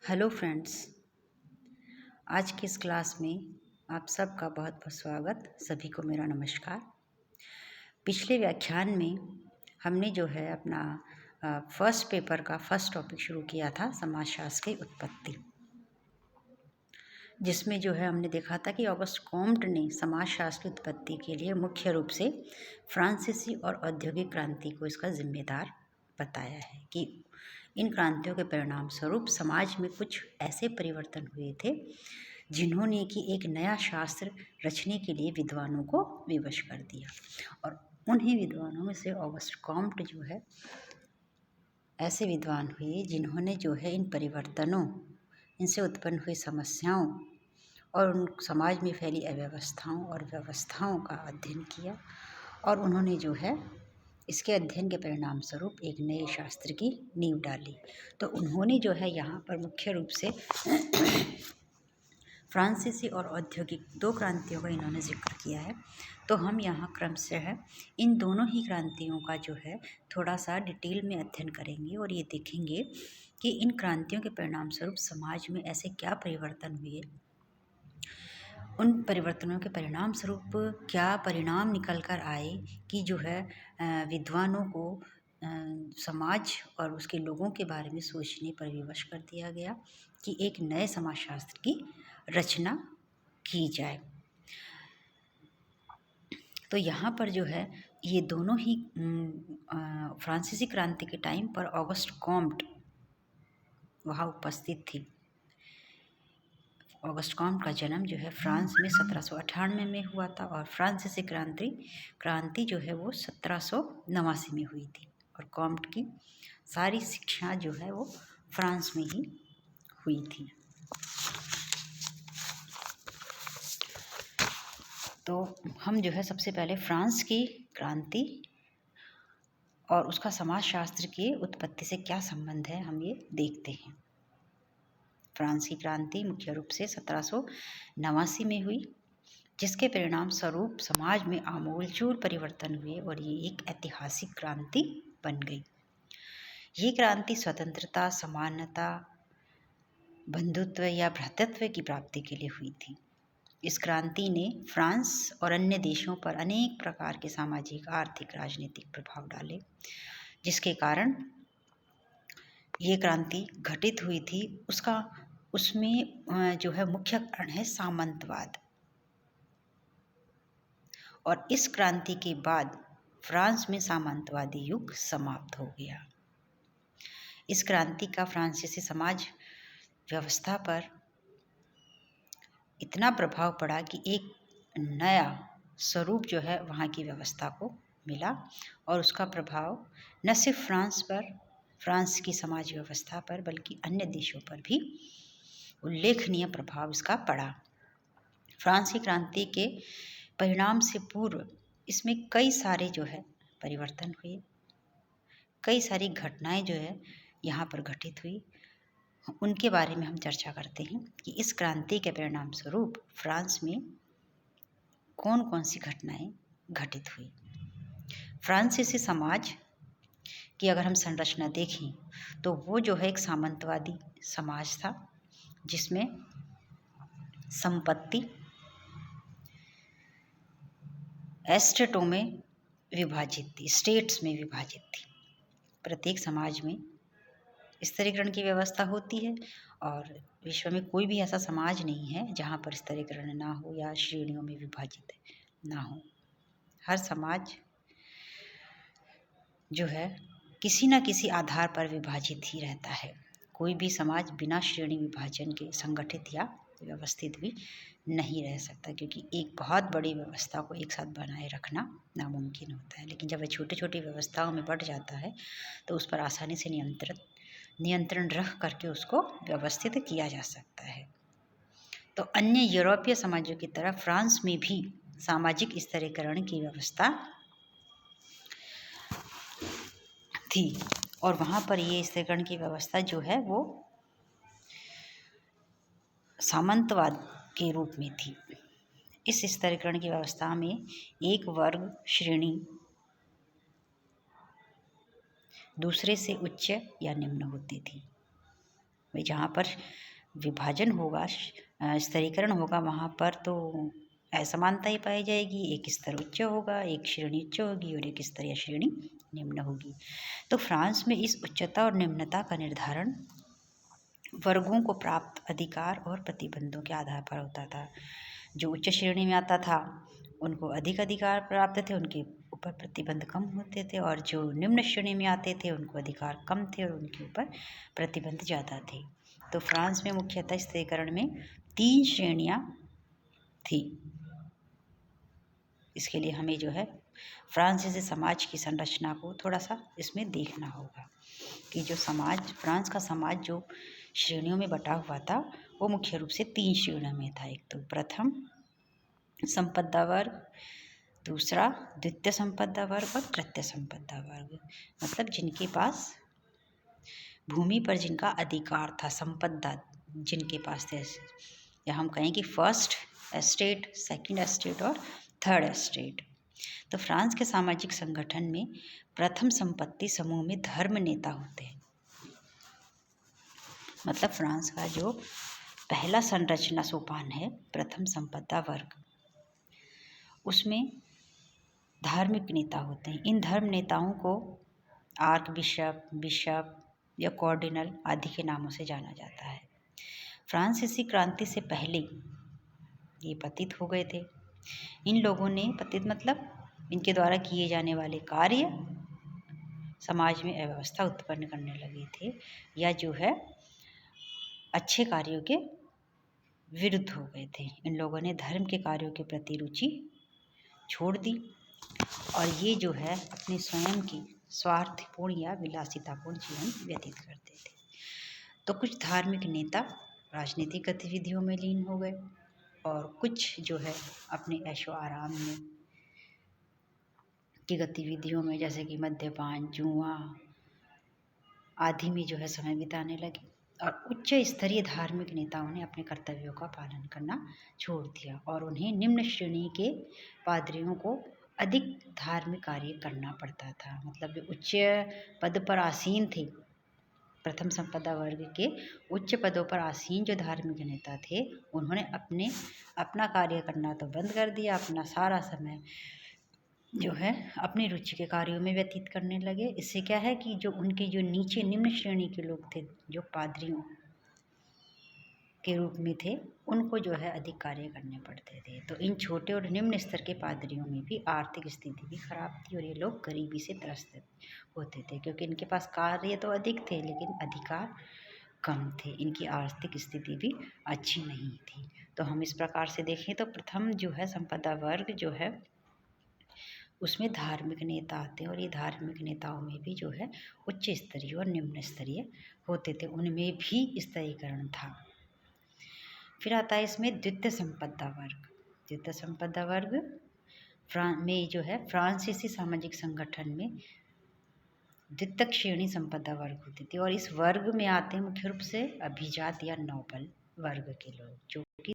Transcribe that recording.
Hello friends. आज की इस क्लास में आप सबका बहुत बहुत स्वागत। सभी को मेरा नमस्कार। पिछले व्याख्यान में हमने जो है अपना फर्स्ट पेपर का फर्स्ट टॉपिक शुरू किया था, समाजशास्त्र की उत्पत्ति, जिसमें जो है हमने देखा था कि ऑगस्ट कॉम्ट ने समाजशास्त्र की उत्पत्ति के लिए मुख्य रूप से फ्रांसीसी और औद्योगिक क्रांति को इसका जिम्मेदार बताया है कि इन क्रांतियों के परिणाम स्वरूप समाज में कुछ ऐसे परिवर्तन हुए थे जिन्होंने कि एक नया शास्त्र रचने के लिए विद्वानों को विवश कर दिया। और उन्हीं विद्वानों में से ऑगस्ट कॉम्ट जो है ऐसे विद्वान हुए जिन्होंने जो है इन परिवर्तनों, इनसे उत्पन्न हुई समस्याओं और उन समाज में फैली अव्यवस्थाओं और व्यवस्थाओं का अध्ययन किया। और उन्होंने जो है इसके अध्ययन के परिणाम स्वरूप एक नए शास्त्र की नींव डाली। तो उन्होंने जो है यहाँ पर मुख्य रूप से फ्रांसीसी और औद्योगिक दो क्रांतियों का इन्होंने जिक्र किया है। तो हम यहाँ क्रमशः इन दोनों ही क्रांतियों का जो है थोड़ा सा डिटेल में अध्ययन करेंगे और ये देखेंगे कि इन क्रांतियों के परिणाम स्वरूप समाज में ऐसे क्या परिवर्तन हुए, उन परिवर्तनों के परिणाम स्वरूप क्या परिणाम निकल कर आए कि जो है विद्वानों को समाज और उसके लोगों के बारे में सोचने पर विवश कर दिया गया कि एक नए समाजशास्त्र की रचना की जाए। तो यहाँ पर जो है ये दोनों ही फ्रांसीसी क्रांति के टाइम पर ऑगस्ट कॉम्ट वहाँ उपस्थित थी। ऑगस्ट कॉम्ट का जन्म जो है फ्रांस में 1798 में हुआ था और फ्रांसीसी क्रांति जो है वो 1789 में हुई थी। और कॉम्ट की सारी शिक्षा जो है वो फ्रांस में ही हुई थी। तो हम जो है सबसे पहले फ्रांस की क्रांति और उसका समाजशास्त्र की उत्पत्ति से क्या संबंध है हम ये देखते हैं। फ्रांस की क्रांति मुख्य रूप से 1789 में हुई, जिसके परिणाम स्वरूप समाज में आमूलचूल परिवर्तन हुए और ये एक ऐतिहासिक क्रांति बन गई। ये क्रांति स्वतंत्रता, समानता, बंधुत्व या भ्रातृत्व की प्राप्ति के लिए हुई थी। इस क्रांति ने फ्रांस और अन्य देशों पर अनेक प्रकार के सामाजिक, आर्थिक, राजनीतिक प्रभाव डाले, जिसके कारण ये क्रांति घटित हुई थी। उसमें जो है मुख्य कारण है सामंतवाद। और इस क्रांति के बाद फ्रांस में सामंतवादी युग समाप्त हो गया। इस क्रांति का फ्रांसीसी समाज व्यवस्था पर इतना प्रभाव पड़ा कि एक नया स्वरूप जो है वहाँ की व्यवस्था को मिला और उसका प्रभाव न सिर्फ फ्रांस की समाज व्यवस्था पर बल्कि अन्य देशों पर भी उल्लेखनीय प्रभाव इसका पड़ा। फ्रांस की क्रांति के परिणाम से पूर्व इसमें कई सारे जो है परिवर्तन हुए, कई सारी घटनाएं जो है यहाँ पर घटित हुई। उनके बारे में हम चर्चा करते हैं कि इस क्रांति के परिणाम स्वरूप फ्रांस में कौन कौन सी घटनाएं घटित हुई। फ्रांसीसी समाज की अगर हम संरचना देखें तो वो जो है एक सामंतवादी समाज था, जिसमें संपत्ति एस्टेटों में विभाजित थी, स्टेट्स में विभाजित थी। प्रत्येक समाज में स्तरीकरण की व्यवस्था होती है और विश्व में कोई भी ऐसा समाज नहीं है जहाँ पर स्तरीकरण ना हो या श्रेणियों में विभाजित ना हो। हर समाज जो है किसी न किसी आधार पर विभाजित ही रहता है। कोई भी समाज बिना श्रेणी विभाजन के संगठित या व्यवस्थित भी नहीं रह सकता, क्योंकि एक बहुत बड़ी व्यवस्था को एक साथ बनाए रखना नामुमकिन होता है। लेकिन जब वह छोटी छोटी व्यवस्थाओं में बढ़ जाता है तो उस पर आसानी से नियंत्रण रख करके उसको व्यवस्थित किया जा सकता है। तो अन्य यूरोपीय समाजों की तरह फ्रांस में भी सामाजिक स्तरीकरण की व्यवस्था थी और वहाँ पर ये स्तरीकरण की व्यवस्था जो है वो सामंतवाद के रूप में थी। इस स्तरीकरण की व्यवस्था में एक वर्ग श्रेणी दूसरे से उच्च या निम्न होती थी। भाई जहाँ पर विभाजन होगा, स्तरीकरण होगा, वहाँ पर तो असमानता ही पाई जाएगी। एक स्तर उच्च होगा, एक श्रेणी उच्च होगी और एक स्तर या श्रेणी निम्न होगी। तो फ्रांस में इस उच्चता और निम्नता का निर्धारण वर्गों को प्राप्त अधिकार और प्रतिबंधों के आधार पर होता था। जो उच्च श्रेणी में आता था उनको अधिक अधिकार प्राप्त थे, उनके ऊपर प्रतिबंध कम होते थे, और जो निम्न श्रेणी में आते थे उनको अधिकार कम थे और उनके ऊपर प्रतिबंध ज़्यादा थे। तो फ्रांस में मुख्यतः स्तरीकरण में 3 श्रेणियाँ थी। इसके लिए हमें जो है फ्रांस जैसे समाज की संरचना को थोड़ा सा इसमें देखना होगा कि जो समाज, फ्रांस का समाज जो श्रेणियों में बटा हुआ था वो मुख्य रूप से 3 श्रेणियों में था। एक तो प्रथम संपदा वर्ग, दूसरा द्वितीय संपदा वर्ग और तृतीय संपदा वर्ग। मतलब जिनके पास भूमि पर जिनका अधिकार था, संपदा जिनके पास थे, या हम कहें कि फर्स्ट एस्टेट, सेकंड एस्टेट और थर्ड एस्टेट। तो फ्रांस के सामाजिक संगठन में प्रथम संपत्ति समूह में धर्म नेता होते हैं। मतलब फ्रांस का जो पहला संरचना सोपान है प्रथम संपदा वर्ग, उसमें धार्मिक नेता होते हैं। इन धर्म नेताओं को आर्क बिशप, बिशप या कॉर्डिनल आदि के नामों से जाना जाता है। फ्रांसीसी क्रांति से पहले ये पतित हो गए थे। इन लोगों ने, पतित मतलब इनके द्वारा किए जाने वाले कार्य समाज में अव्यवस्था उत्पन्न करने लगे थे, या जो है अच्छे कार्यों के विरुद्ध हो गए थे। इन लोगों ने धर्म के कार्यों के प्रति रुचि छोड़ दी और ये जो है अपने स्वयं की स्वार्थपूर्ण या विलासितापूर्ण जीवन व्यतीत करते थे। तो कुछ धार्मिक नेता राजनीतिक गतिविधियों में लीन हो गए और कुछ जो है अपने ऐशो आराम में की गतिविधियों में, जैसे कि मद्यपान, जुआ आदि में जो है समय बिताने लगे। और उच्च स्तरीय धार्मिक नेताओं ने अपने कर्तव्यों का पालन करना छोड़ दिया और उन्हें निम्न श्रेणी के पादरियों को अधिक धार्मिक कार्य करना पड़ता था। मतलब जो उच्च पद पर आसीन थे, प्रथम संपदा वर्ग के उच्च पदों पर आसीन जो धार्मिक नेता थे, उन्होंने अपना कार्य करना तो बंद कर दिया, अपना सारा समय जो है अपनी रुचि के कार्यों में व्यतीत करने लगे। इससे क्या है कि जो उनके जो नीचे निम्न श्रेणी के लोग थे, जो पादरियों के रूप में थे, उनको जो है अधिक कार्य करने पड़ते थे। तो इन छोटे और निम्न स्तर के पादरियों में भी आर्थिक स्थिति भी खराब थी और ये लोग गरीबी से त्रस्त होते थे, क्योंकि इनके पास कार्य तो अधिक थे लेकिन अधिकार कम थे। इनकी आर्थिक स्थिति भी अच्छी नहीं थी। तो हम इस प्रकार से देखें तो प्रथम जो है संपदा वर्ग जो है उसमें धार्मिक नेता आते हैं और ये धार्मिक नेताओं में भी जो है उच्च स्तरीय और निम्न स्तरीय होते थे, उनमें भी स्तरीकरण था। फिर आता है इसमें द्वितीय संपदा वर्ग। द्वितीय संपदा वर्ग में जो है फ्रांसीसी सामाजिक संगठन में द्वितीय श्रेणी संपदा वर्ग होती थी और इस वर्ग में आते हैं मुख्य रूप से अभिजात या नोबल वर्ग के लोग, जो कि